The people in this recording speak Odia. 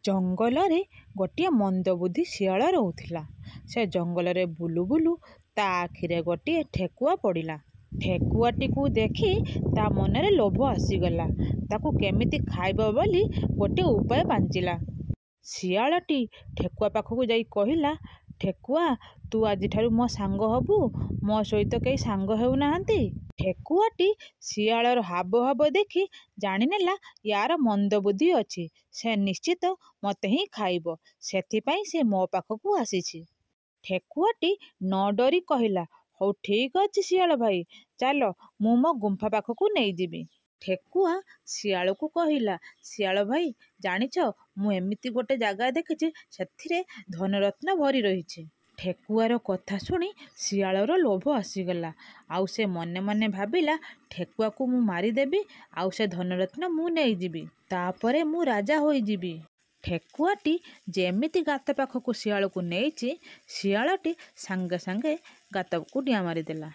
ଜଙ୍ଗଲରେ ଗୋଟିଏ ମନ୍ଦବୁଦ୍ଧି ଶିଆଳ ରହୁଥିଲା। ସେ ଜଙ୍ଗଲରେ ବୁଲୁ ବୁଲୁ ତା ଆଖିରେ ଗୋଟିଏ ଠେକୁଆ ପଡ଼ିଲା। ଠେକୁଆଟିକୁ ଦେଖି ତା ମନରେ ଲୋଭ ଆସିଗଲା। ତାକୁ କେମିତି ଖାଇବ ବୋଲି ଗୋଟିଏ ଉପାୟ ପାଞ୍ଚିଲା। ଶିଆଳଟି ଠେକୁଆ ପାଖକୁ ଯାଇ କହିଲା, ଠେକୁଆ, ତୁ ଆଜିଠାରୁ ମୋ ସାଙ୍ଗ ହବୁ। ମୋ ସହିତ କେହି ସାଙ୍ଗ ହେଉନାହାନ୍ତି। ଠେକୁଆଟି ଶିଆଳର ହାବଭାବ ଦେଖି ଜାଣିନେଲା ୟାର ମନ୍ଦବୁଦ୍ଧି ଅଛି। ସେ ନିଶ୍ଚିତ ମୋତେ ହିଁ ଖାଇବ। ସେଥିପାଇଁ ସେ ମୋ ପାଖକୁ ଆସିଛି। ଠେକୁଆଟି ନ ଡରି କହିଲା, ହଉ ଠିକ୍ ଅଛି ଶିଆଳ ଭାଇ, ଚାଲ ମୁଁ ମୋ ଗୁମ୍ଫା ପାଖକୁ ନେଇଯିବି। ଠେକୁଆ ଶିଆଳକୁ କହିଲା, ଶିଆଳ ଭାଇ, ଜାଣିଛ ମୁଁ ଏମିତି ଗୋଟେ ଜାଗା ଦେଖିଛି, ସେଥିରେ ଧନରତ୍ନ ଭରି ରହିଛି। ଠେକୁଆର କଥା ଶୁଣି ଶିଆଳର ଲୋଭ ଆସିଗଲା। ଆଉ ସେ ମନେ ମନେ ଭାବିଲା, ଠେକୁଆକୁ ମୁଁ ମାରିଦେବି, ଆଉ ସେ ଧନରତ୍ନ ମୁଁ ନେଇଯିବି। ତାପରେ ମୁଁ ରାଜା ହୋଇଯିବି। ଠେକୁଆଟି ଯେମିତି ଗାତ ପାଖକୁ ଶିଆଳକୁ ନେଇଛି, ଶିଆଳଟି ସାଙ୍ଗେ ସାଙ୍ଗେ ଗାତକୁ ଡିଆଁ ମାରିଦେଲା।